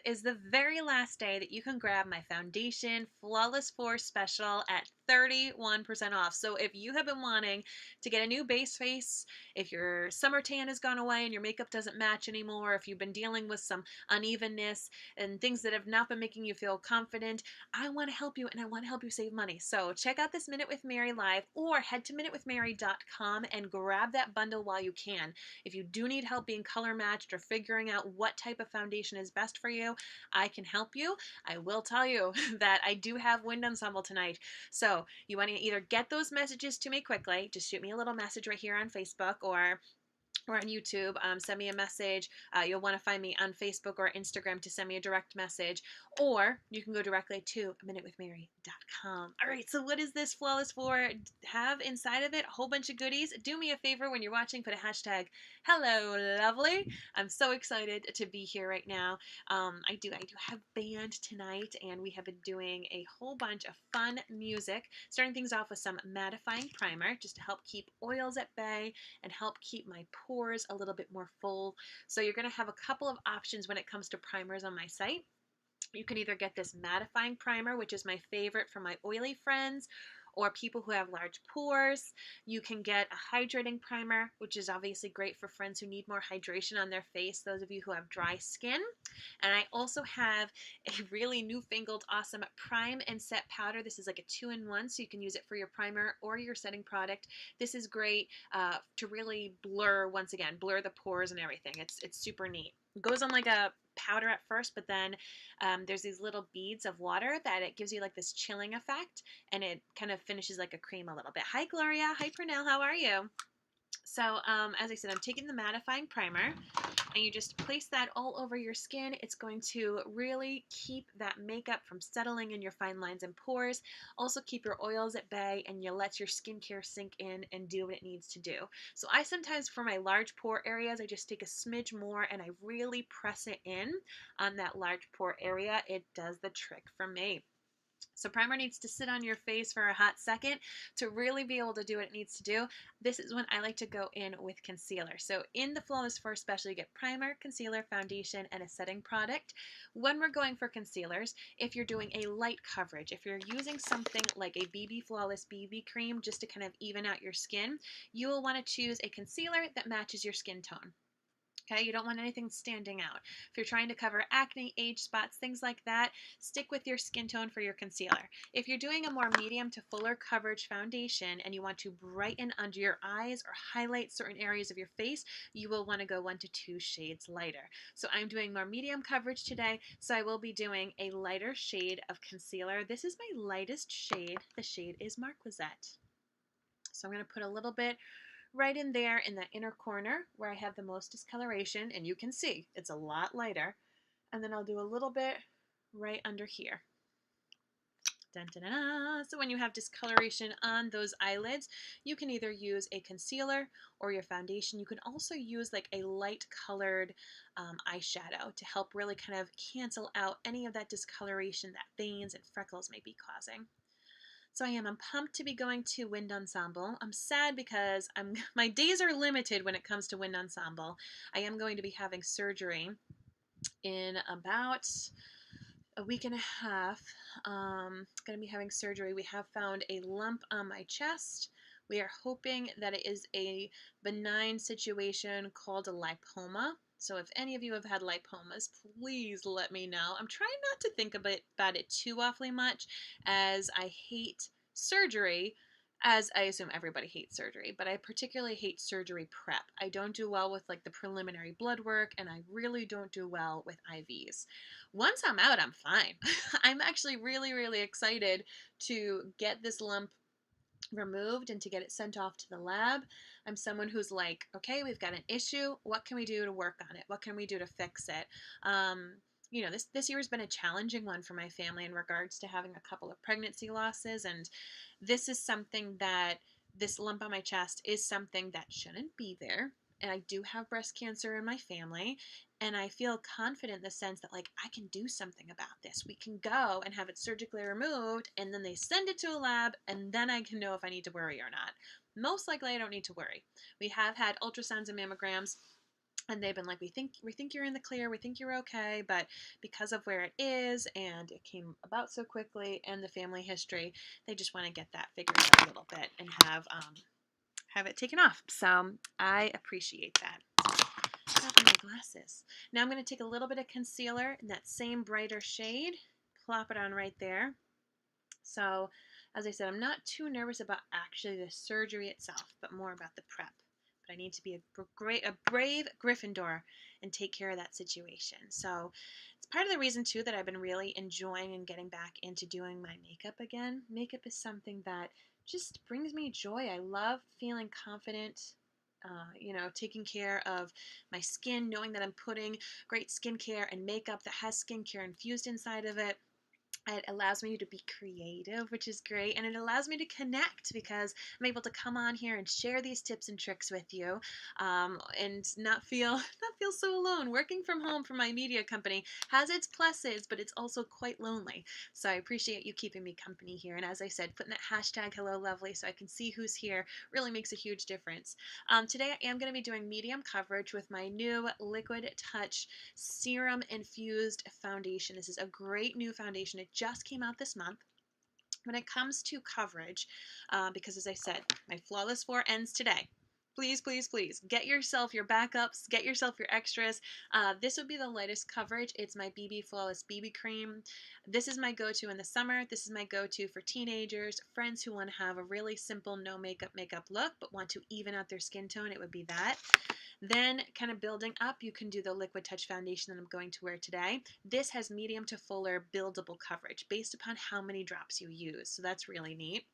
Is the very last day that you can grab my foundation Flawless 4 special at 31% off. So if you have been wanting to get a new base face, if your summer tan has gone away and your makeup doesn't match anymore, if you've been dealing with some unevenness and things that have not been making you feel confident, I want to help you and I want to help you save money. So check out this Minute with Mary live or head to minutewithmary.com and grab that bundle while you can. If you do need help being color matched or figuring out what type of foundation is best for you, I can help you. I will tell you that I do have wind ensemble tonight. So you want to either get those messages to me quickly, just shoot me a little message right here on Facebook or on YouTube, send me a message. You'll want to find me on Facebook or Instagram to send me a direct message, or you can go directly to minutewithmary.com. All right, so what is this Flawless 4 have inside of it? A whole bunch of goodies. Do me a favor when you're watching, put a hashtag hello lovely. I'm so excited to be here right now. I do have band tonight, and we have been doing a whole bunch of fun music, starting things off with some Mattifying Primer, just to help keep oils at bay and help keep my pores a little bit more full. So you're going to have a couple of options when it comes to primers on my site. You can either get this mattifying primer, which is my favorite for my oily friends or people who have large pores. You can get a hydrating primer, which is obviously great for friends who need more hydration on their face, those of you who have dry skin. And I also have a really newfangled awesome prime and set powder. This is like a 2-in-1, so you can use it for your primer or your setting product. This is great to really blur, once again, blur the pores and everything. It's super neat. It goes on like a powder at first, but then there's these little beads of water that it gives you like this chilling effect, and it kind of finishes like a cream a little bit. Hi Gloria, hi Pernell, how are you? So as I said, I'm taking the mattifying primer, and you just place that all over your skin. It's going to really keep that makeup from settling in your fine lines and pores, also keep your oils at bay, and you let your skincare sink in and do what it needs to do. So I sometimes, for my large pore areas, I just take a smidge more and I really press it in on that large pore area. It does the trick for me. So primer needs to sit on your face for a hot second to really be able to do what it needs to do. This is when I like to go in with concealer. So in the Flawless 4 special, you get primer, concealer, foundation, and a setting product. When we're going for concealers, if you're doing a light coverage, if you're using something like a BB Flawless BB cream just to kind of even out your skin, you will want to choose a concealer that matches your skin tone. Okay, you don't want anything standing out. If you're trying to cover acne, age spots, things like that, stick with your skin tone for your concealer. If you're doing a more medium to fuller coverage foundation and you want to brighten under your eyes or highlight certain areas of your face, you will want to go 1 to 2 shades lighter. So I'm doing more medium coverage today, so I will be doing a lighter shade of concealer. This is my lightest shade. The shade is Marquisette. So I'm going to put a little bit right in there in the inner corner where I have the most discoloration, and you can see it's a lot lighter. And then I'll do a little bit right under here. Dun, dun, dun, dun. So when you have discoloration on those eyelids, you can either use a concealer or your foundation. You can also use like a light colored eyeshadow to help really kind of cancel out any of that discoloration that veins and freckles may be causing. So I'm pumped to be going to wind ensemble. I'm sad because my days are limited when it comes to wind ensemble. I am going to be having surgery in about a week and a half. Going to be having surgery. We have found a lump on my chest. We are hoping that it is a benign situation called a lipoma. So if any of you have had lipomas, please let me know. I'm trying not to think about it too awfully much, as I hate surgery, as I assume everybody hates surgery, but I particularly hate surgery prep. I don't do well with like the preliminary blood work, and I really don't do well with IVs. Once I'm out, I'm fine. I'm actually really, really excited to get this lump removed and to get it sent off to the lab. I'm someone who's like, okay, we've got an issue. What can we do to work on it? What can we do to fix it? You know, this year has been a challenging one for my family in regards to having a couple of pregnancy losses, and this is something that this lump on my chest is something that shouldn't be there. And I do have breast cancer in my family, and I feel confident in the sense that like I can do something about this. We can go and have it surgically removed, and then they send it to a lab, and then I can know if I need to worry or not. Most likely I don't need to worry. We have had ultrasounds and mammograms, And they've been like, we think you're in the clear, we think you're okay, but because of where it is and it came about so quickly and the family history, they just want to get that figured out a little bit and have it taken off. So I appreciate that. Got my glasses. Now I'm going to take a little bit of concealer in that same brighter shade, plop it on right there. So, as I said, I'm not too nervous about actually the surgery itself, but more about the prep. But I need to be a brave Gryffindor and take care of that situation. So, it's part of the reason too that I've been really enjoying and getting back into doing my makeup again. Makeup is something that just brings me joy. I love feeling confident. Taking care of my skin, knowing that I'm putting great skincare and makeup that has skincare infused inside of it. It allows me to be creative, which is great, and it allows me to connect because I'm able to come on here and share these tips and tricks with you, and not feel not feel so alone. Working from home for my media company has its pluses, but it's also quite lonely. So I appreciate you keeping me company here. And as I said, putting that hashtag Hello Lovely so I can see who's here really makes a huge difference. Today I am going to be doing medium coverage with my new Liquid Touch Serum Infused Foundation. This is a great new foundation. It just came out this month. When it comes to coverage, because as I said, my Flawless 4 ends today. Please, please, please get yourself your backups, get yourself your extras. This would be the lightest coverage. It's my BB Flawless BB Cream. This is my go-to in the summer. This is my go-to for teenagers, friends who want to have a really simple no makeup look, but want to even out their skin tone. It would be that. Then kind of building up, you can do the Liquid Touch foundation that I'm going to wear today. This has medium to fuller buildable coverage based upon how many drops you use. So that's really neat.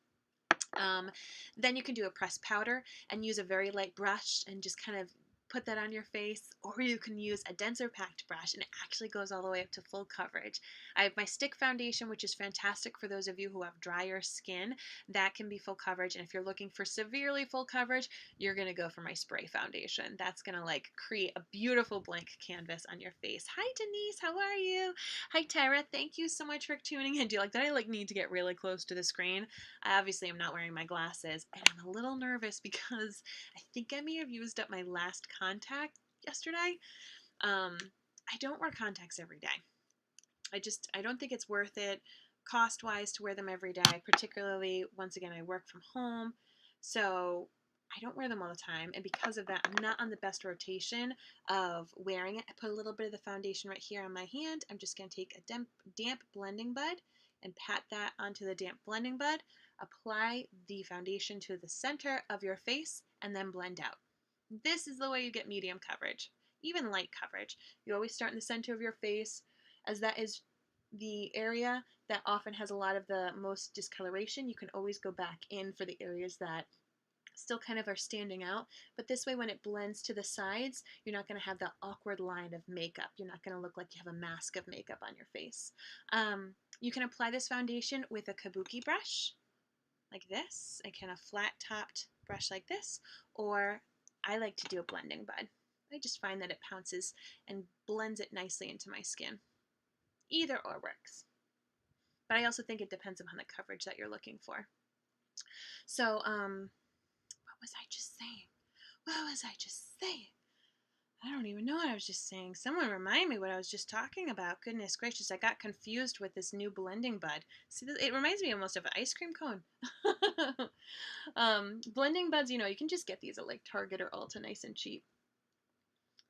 Then you can do a pressed powder and use a very light brush and just kind of put that on your face, or you can use a denser packed brush and it actually goes all the way up to full coverage. I have my stick foundation, which is fantastic for those of you who have drier skin. That can be full coverage, and if you're looking for severely full coverage, you're going to go for my spray foundation. That's going to like create a beautiful blank canvas on your face. Hi Denise, how are you? Hi Tara, thank you so much for tuning in. Do you like that I need to get really close to the screen? I obviously am not wearing my glasses and I'm a little nervous because I think I may have used up my last contact yesterday. I don't wear contacts every day. I don't think it's worth it cost-wise to wear them every day, particularly, once again, I work from home. So I don't wear them all the time, and because of that, I'm not on the best rotation of wearing it. I put a little bit of the foundation right here on my hand. I'm just going to take a damp blending bud and pat that onto the damp blending bud. Apply the foundation to the center of your face and then blend out. This is the way you get medium coverage, even light coverage. You always start in the center of your face, as that is the area that often has a lot of the most discoloration. You can always go back in for the areas that still kind of are standing out, but this way when it blends to the sides, you're not going to have that awkward line of makeup. You're not going to look like you have a mask of makeup on your face. You can apply this foundation with a kabuki brush, like this, a kind of flat-topped brush like this, or I like to do a blending bud. I just find that it pounces and blends it nicely into my skin. Either or works. But I also think it depends upon the coverage that you're looking for. So, what was I just saying? What was I just saying? I don't even know what I was just saying. Someone remind me what I was just talking about. Goodness gracious, I got confused with this new blending bud. See, it reminds me almost of an ice cream cone. Blending buds, you can just get these at like Target or Ulta, nice and cheap.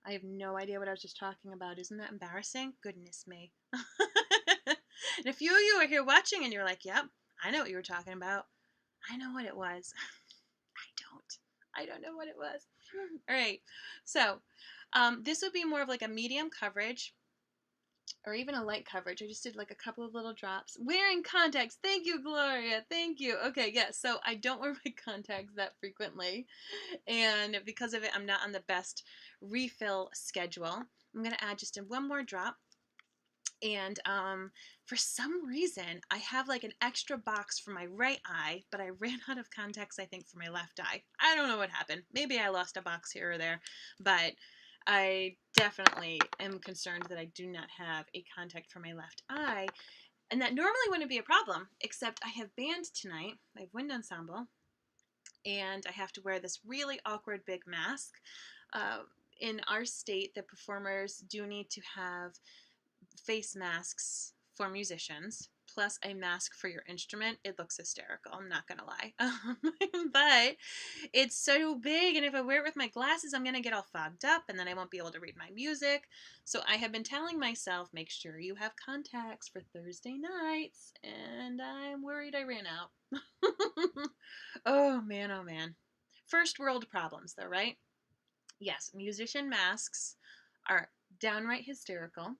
I have no idea what I was just talking about. Isn't that embarrassing? Goodness me. And a few of you are here watching and you're like, yep, I know what you were talking about. I know what it was. I don't know what it was. All right. So this would be more of like a medium coverage or even a light coverage. I just did like a couple of little drops. Wearing contacts. Thank you, Gloria. Thank you. Okay, yes. So I don't wear my contacts that frequently. And because of it, I'm not on the best refill schedule. I'm going to add just one more drop. And for some reason, I have like an extra box for my right eye, but I ran out of contacts, I think, for my left eye. I don't know what happened. Maybe I lost a box here or there, but I definitely am concerned that I do not have a contact for my left eye. And that normally wouldn't be a problem, except I have band tonight. I have wind ensemble, and I have to wear this really awkward big mask. in our state, the performers do need to have face masks for musicians plus a mask for your instrument. It looks hysterical, I'm not gonna lie. But it's so big, and if I wear it with my glasses, I'm gonna get all fogged up and then I won't be able to read my music. So I have been telling myself, make sure you have contacts for Thursday nights, and I'm worried I ran out. Oh man, oh man. First world problems though, right? Yes, musician masks are downright hysterical.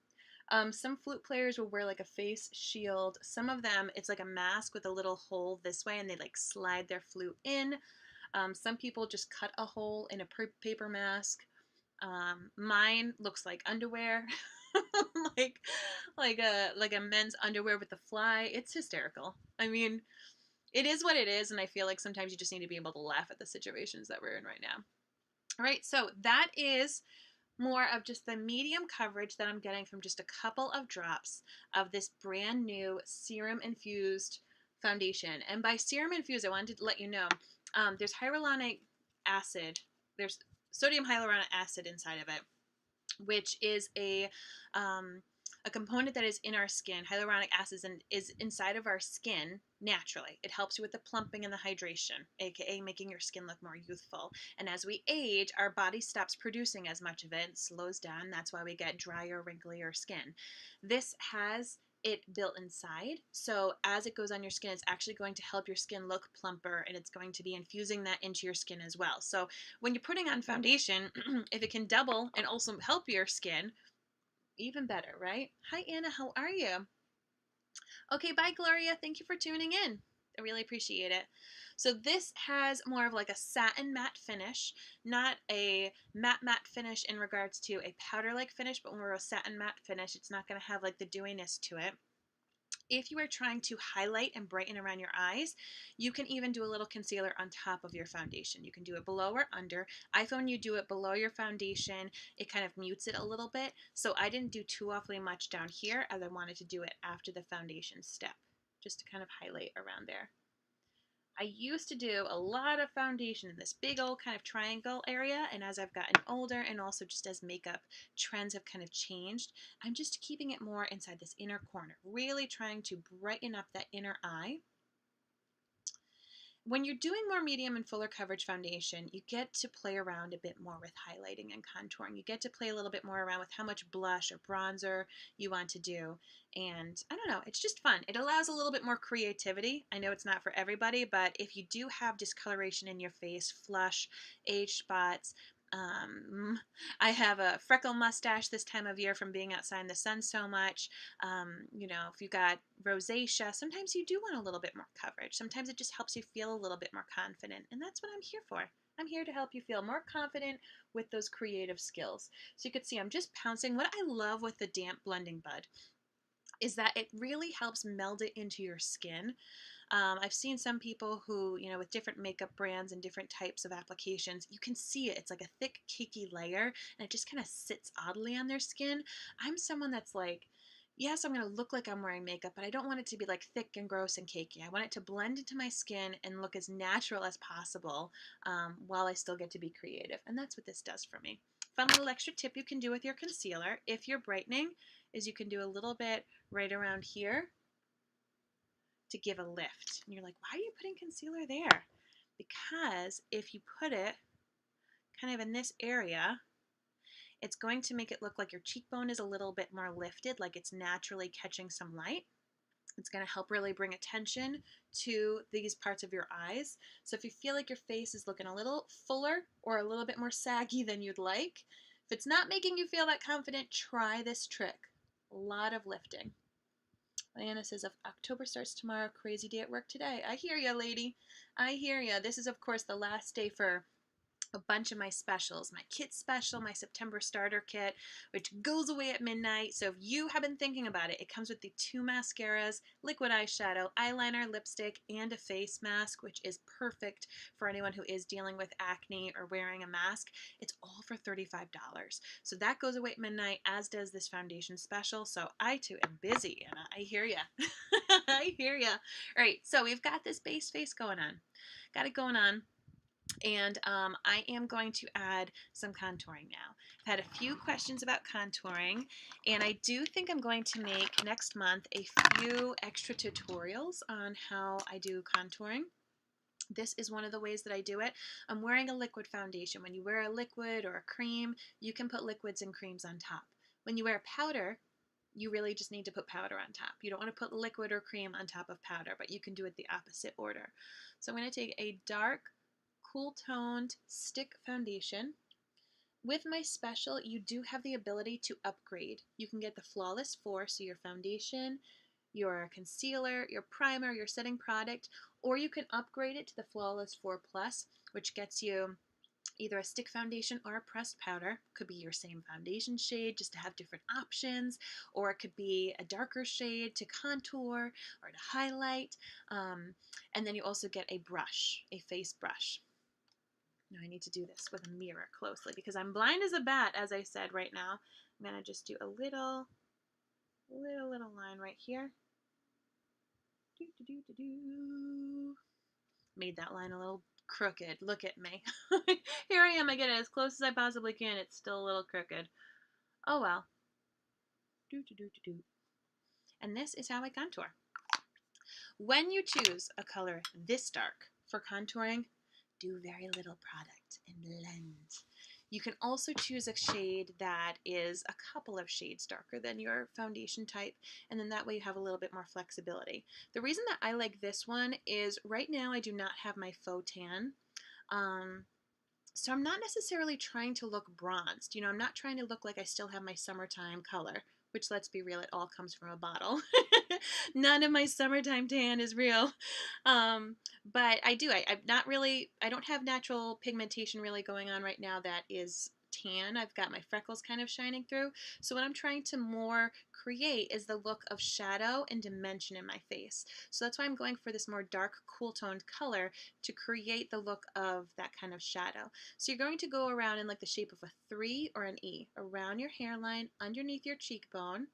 Some flute players will wear like a face shield. Some of them, it's like a mask with a little hole this way, and they like slide their flute in. Some people just cut a hole in a paper mask. Mine looks like underwear, like like a men's underwear with the fly. It's hysterical. I mean, it is what it is, and I feel like sometimes you just need to be able to laugh at the situations that we're in right now. All right, so that is more of just the medium coverage that I'm getting from just a couple of drops of this brand new serum infused foundation. And by serum infused, I wanted to let you know there's hyaluronic acid, there's sodium hyaluronic acid inside of it, which is a component that is in our skin. Hyaluronic acid is inside of our skin naturally. It helps you with the plumping and the hydration, aka making your skin look more youthful. And as we age, our body stops producing as much of it, and slows down. That's why we get drier, wrinklier skin. This has it built inside. So as it goes on your skin, it's actually going to help your skin look plumper, and it's going to be infusing that into your skin as well. So when you're putting on foundation, if it can double and also help your skin, even better, right? Hi, Anna. How are you? Okay, bye, Gloria. Thank you for tuning in. I really appreciate it. So this has more of like a satin matte finish, not a matte finish in regards to a powder-like finish, but more of a satin matte finish. It's not going to have like the dewiness to it. If you are trying to highlight and brighten around your eyes, you can even do a little concealer on top of your foundation. You can do it below or under. I found you do it below your foundation, it kind of mutes it a little bit. So I didn't do too awfully much down here, as I wanted to do it after the foundation step, just to kind of highlight around there. I used to do a lot of foundation in this big old kind of triangle area, and as I've gotten older and also just as makeup trends have kind of changed, I'm just keeping it more inside this inner corner, really trying to brighten up that inner eye. When you're doing more medium and fuller coverage foundation, you get to play around a bit more with highlighting and contouring. You get to play a little bit more around with how much blush or bronzer you want to do. And I don't know, it's just fun. It allows a little bit more creativity. I know it's not for everybody, but if you do have discoloration in your face, flush, age spots, I have a freckle mustache this time of year from being outside in the sun so much. You know, if you got rosacea, sometimes you do want a little bit more coverage. Sometimes it just helps you feel a little bit more confident, and that's what I'm here for. I'm here to help you feel more confident with those creative skills. So you can see I'm just pouncing. What I love with the damp blending bud is that it really helps meld it into your skin. I've seen some people who, you know, with different makeup brands and different types of applications, you can see it. It's like a thick, cakey layer, and it just kind of sits oddly on their skin. I'm someone that's like, yes, I'm going to look like I'm wearing makeup, but I don't want it to be like thick and gross and cakey. I want it to blend into my skin and look as natural as possible while I still get to be creative. And that's what this does for me. Fun little extra tip you can do with your concealer if you're brightening is you can do a little bit right around here to give a lift. And you're like, why are you putting concealer there? Because if you put it kind of in this area, it's going to make it look like your cheekbone is a little bit more lifted, like it's naturally catching some light. It's going to help really bring attention to these parts of your eyes. So if you feel like your face is looking a little fuller or a little bit more saggy than you'd like, if it's not making you feel that confident, try this trick. A lot of lifting. Diana says, if October starts tomorrow, crazy day at work today. I hear ya, lady. I hear ya. This is, of course, the last day for a bunch of my specials. My kit special, my September starter kit, which goes away at midnight. So if you have been thinking about it, it comes with the 2 mascaras, liquid eyeshadow, eyeliner, lipstick, and a face mask, which is perfect for anyone who is dealing with acne or wearing a mask. It's all for $35. So that goes away at midnight, as does this foundation special. So I too am busy, and I hear ya. I hear ya. All right, so we've got this base face going on. Got it going on. And I am going to add some contouring now. I've had a few questions about contouring, and I do think I'm going to make next month a few extra tutorials on how I do contouring. This is one of the ways that I do it. I'm wearing a liquid foundation. When you wear a liquid or a cream, you can put liquids and creams on top. When you wear powder, you really just need to put powder on top. You don't want to put liquid or cream on top of powder, but you can do it the opposite order. So I'm going to take a dark, cool toned stick foundation. With my special, you do have the ability to upgrade. You can get the Flawless 4, so your foundation, your concealer, your primer, your setting product, or you can upgrade it to the Flawless 4 Plus, which gets you either a stick foundation or a pressed powder. Could be your same foundation shade, just to have different options, or it could be a darker shade to contour or to highlight. And then you also get a brush, a face brush. Now I need to do this with a mirror closely because I'm blind as a bat, as I said right now. I'm going to just do a little line right here. Made that line a little crooked. Look at me. Here I am. I get it as close as I possibly can. It's still a little crooked. Oh well. And this is how I contour. When you choose a color this dark for contouring, do very little product and blend. You can also choose a shade that is a couple of shades darker than your foundation type, and then that way you have a little bit more flexibility. The reason that I like this one is right now I do not have my faux tan. So I'm not necessarily trying to look bronzed. I'm not trying to look like I still have my summertime color, which, let's be real, it all comes from a bottle. None of my summertime tan is real. But I do. I don't have natural pigmentation really going on right now that is tan. I've got my freckles kind of shining through. So what I'm trying to more create is the look of shadow and dimension in my face. So that's why I'm going for this more dark, cool toned color to create the look of that kind of shadow. So you're going to go around in like the shape of a 3 or an E, around your hairline, underneath your cheekbone,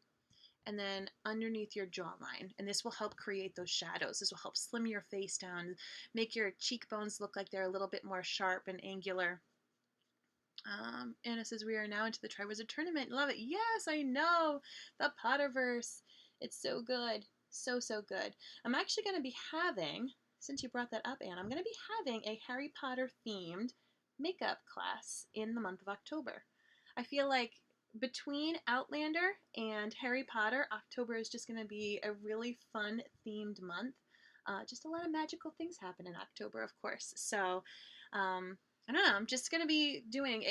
and then underneath your jawline. And this will help create those shadows. This will help slim your face down, make your cheekbones look like they're a little bit more sharp and angular. Anna says, we are now into the Triwizard Tournament. Love it. Yes, I know. The Potterverse. It's so good. So, so good. I'm actually going to be having, since you brought that up, Anna, I'm going to be having a Harry Potter themed makeup class in the month of October. I feel like between Outlander and Harry Potter, October is just going to be a really fun themed month. Just a lot of magical things happen in October, of course. So, I don't know, I'm just going to be doing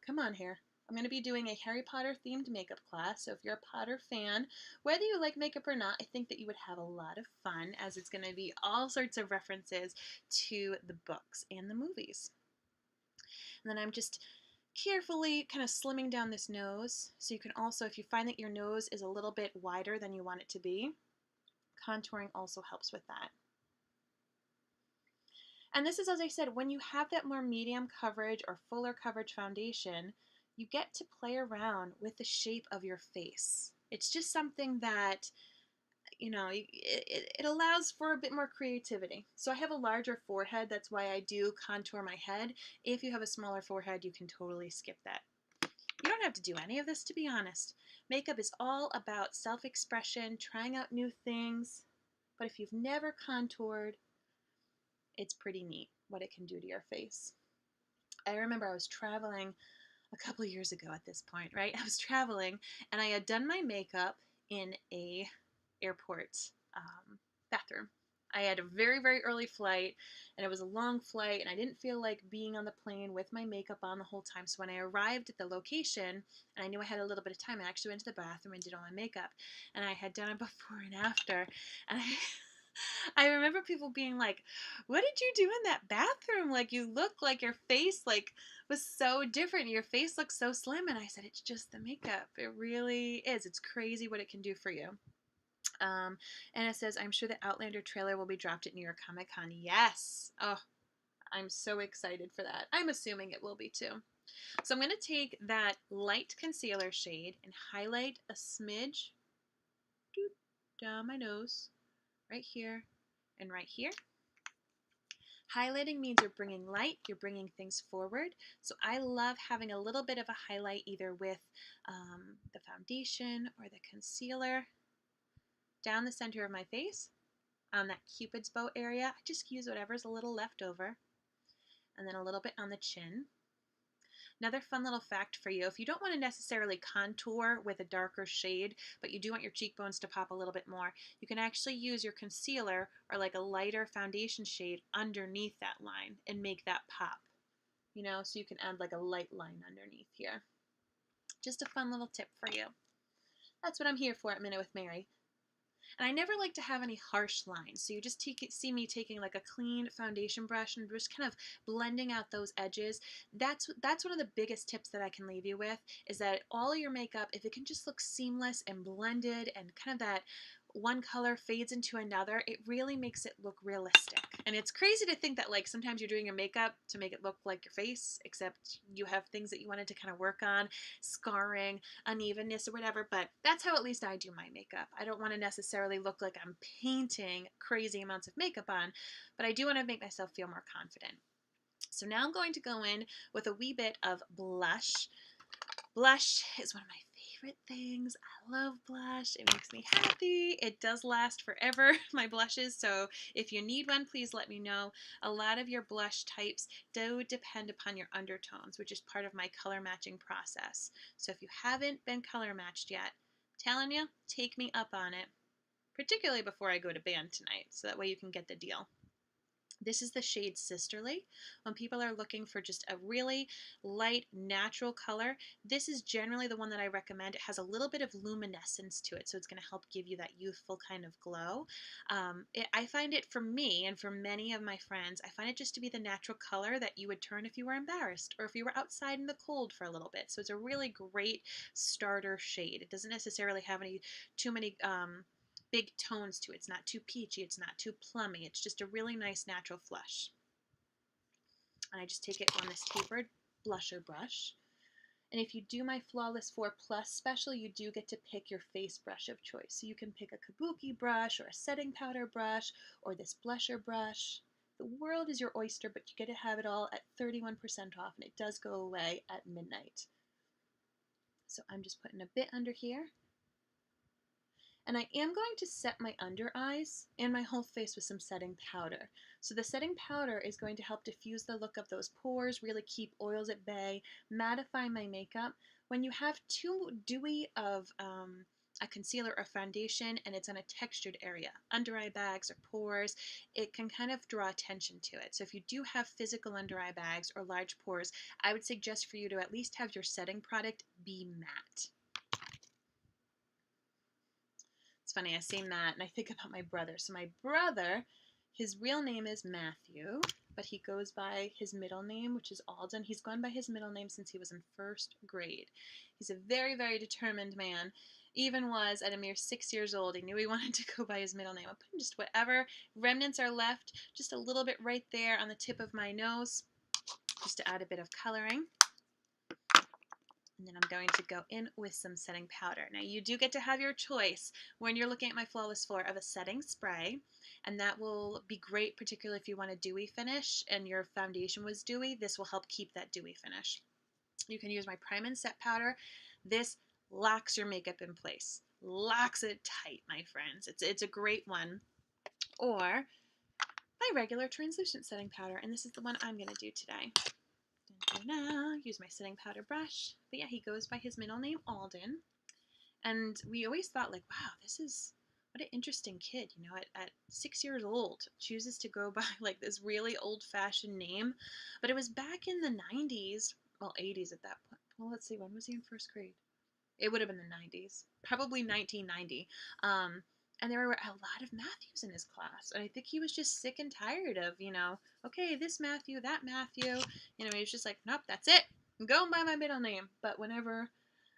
come on here. I'm going to be doing a Harry Potter themed makeup class. So if you're a Potter fan, whether you like makeup or not, I think that you would have a lot of fun, as it's going to be all sorts of references to the books and the movies. And then I'm just carefully kind of slimming down this nose. So you can also, if you find that your nose is a little bit wider than you want it to be, contouring also helps with that. And this is, as I said, when you have that more medium coverage or fuller coverage foundation, you get to play around with the shape of your face. It's just something that, it allows for a bit more creativity. So I have a larger forehead. That's why I do contour my head. If you have a smaller forehead, you can totally skip that. You don't have to do any of this, to be honest. Makeup is all about self-expression, trying out new things. But if you've never contoured, it's pretty neat what it can do to your face. I remember I was traveling a couple of years ago at this point, right? I was traveling and I had done my makeup in a airport bathroom. I had a very, very early flight and it was a long flight and I didn't feel like being on the plane with my makeup on the whole time. So when I arrived at the location and I knew I had a little bit of time, I actually went to the bathroom and did all my makeup. And I had done it before and after. And I remember people being like, what did you do in that bathroom? Like, you look like your face was so different. Your face looks so slim. And I said, it's just the makeup. It really is. It's crazy what it can do for you. And it says, I'm sure the Outlander trailer will be dropped at New York Comic Con. Yes. Oh, I'm so excited for that. I'm assuming it will be too. So I'm going to take that light concealer shade and highlight a smidge down my nose, right here and right here. Highlighting means you're bringing light, you're bringing things forward. So I love having a little bit of a highlight either with the foundation or the concealer down the center of my face on that Cupid's bow area. I just use whatever's a little left over, and then a little bit on the chin. Another fun little fact for you, if you don't want to necessarily contour with a darker shade, but you do want your cheekbones to pop a little bit more, you can actually use your concealer or like a lighter foundation shade underneath that line and make that pop. You know, so you can add like a light line underneath here. Just a fun little tip for you. That's what I'm here for at Minute with Mary. And I never like to have any harsh lines, so you just see me taking like a clean foundation brush and just kind of blending out those edges. That's one of the biggest tips that I can leave you with, is that all of your makeup, if it can just look seamless and blended and kind of that one color fades into another, it really makes it look realistic. And it's crazy to think that like sometimes you're doing your makeup to make it look like your face, except you have things that you wanted to kind of work on, scarring, unevenness or whatever, but that's how at least I do my makeup. I don't want to necessarily look like I'm painting crazy amounts of makeup on, but I do want to make myself feel more confident. So now I'm going to go in with a wee bit of blush. Blush is one of my favorite things. I love blush. It makes me happy. It does last forever, my blushes, so if you need one, please let me know. A lot of your blush types do depend upon your undertones, which is part of my color matching process. So if you haven't been color matched yet, I'm telling you, take me up on it, particularly before I go to band tonight, so that way you can get the deal. This is the shade Sisterly. When people are looking for just a really light, natural color, this is generally the one that I recommend. It has a little bit of luminescence to it, so it's going to help give you that youthful kind of glow. I find it, for me and for many of my friends, I find it just to be the natural color that you would turn if you were embarrassed or if you were outside in the cold for a little bit. So it's a really great starter shade. It doesn't necessarily have too many big tones to it. It's not too peachy, it's not too plummy. It's just a really nice natural flush. And I just take it on this tapered blusher brush. And if you do my Flawless 4 Plus special, you do get to pick your face brush of choice. So you can pick a kabuki brush or a setting powder brush or this blusher brush. The world is your oyster, but you get to have it all at 31% off, and it does go away at midnight. So I'm just putting a bit under here. And I am going to set my under eyes and my whole face with some setting powder. So the setting powder is going to help diffuse the look of those pores, really keep oils at bay, mattify my makeup. When you have too dewy of a concealer or foundation and it's on a textured area, under eye bags or pores, it can kind of draw attention to it. So if you do have physical under eye bags or large pores, I would suggest for you to at least have your setting product be matte. It's funny, I say Matt and I think about my brother. So my brother, his real name is Matthew, but he goes by his middle name, which is Alden. He's gone by his middle name since he was in first grade. He's a very, very determined man. Even was at a mere 6 years old. He knew he wanted to go by his middle name. I'll put just whatever remnants are left, just a little bit right there on the tip of my nose, just to add a bit of coloring. And then I'm going to go in with some setting powder. Now you do get to have your choice when you're looking at my Flawless 4 of a setting spray, and that will be great, particularly if you want a dewy finish and your foundation was dewy. This will help keep that dewy finish. You can use my Prime and Set powder. This locks your makeup in place. Locks it tight, my friends. It's a great one. Or my regular translucent setting powder, and this is the one I'm going to do today. Use my setting powder brush. But yeah, he goes by his middle name, Alden. And we always thought, like, wow, what an interesting kid, you know, at 6 years old, chooses to go by like this really old-fashioned name. But it was back in the 90s, well, 80s at that point. Well, let's see, when was he in first grade? It would have been the 90s, probably 1990. And there were a lot of Matthews in his class. And I think he was just sick and tired of, you know, okay, this Matthew, that Matthew. You know, he was just like, nope, that's it. I'm going by my middle name. But whenever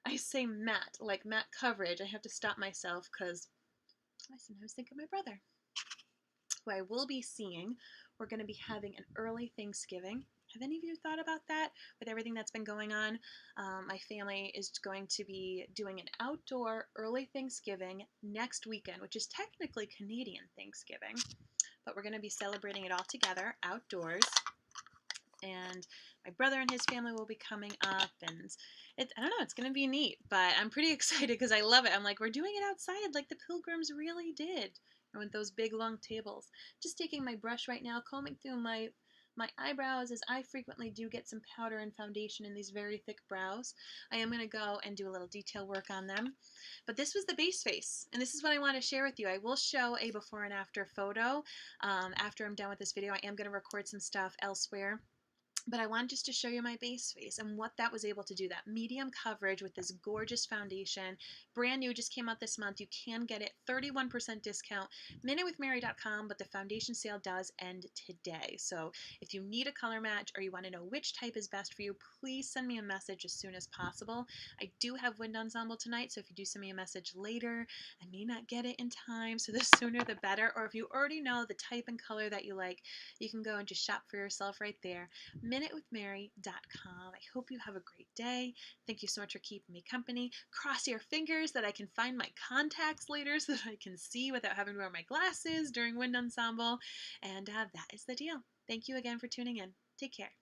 I say Matt, like Matt Coverage, I have to stop myself because I sometimes think of my brother, who I will be seeing. We're going to be having an early Thanksgiving. Have any of you thought about that with everything that's been going on? My family is going to be doing an outdoor early Thanksgiving next weekend, which is technically Canadian Thanksgiving, but we're going to be celebrating it all together outdoors. And my brother and his family will be coming up, and I don't know, it's going to be neat, but I'm pretty excited because I love it. I'm like, we're doing it outside like the pilgrims really did, and with those big long tables. Just taking my brush right now, combing through my eyebrows, as I frequently do get some powder and foundation in these very thick brows. I am going to go and do a little detail work on them. But this was the base face, and this is what I want to share with you. I will show a before and after photo after I'm done with this video. I am going to record some stuff elsewhere, but I wanted just to show you my base face and what that was able to do. That medium coverage with this gorgeous foundation, brand new, just came out this month. You can get it 31% discount, minutewithmary.com, but the foundation sale does end today. So if you need a color match or you want to know which type is best for you, please send me a message as soon as possible. I do have wind ensemble tonight, so if you do send me a message later, I may not get it in time, so the sooner the better. Or if you already know the type and color that you like, you can go and just shop for yourself right there. minutewithmary.com. I hope you have a great day. Thank you so much for keeping me company. Cross your fingers that I can find my contacts later so that I can see without having to wear my glasses during wind ensemble. And that is the deal. Thank you again for tuning in. Take care.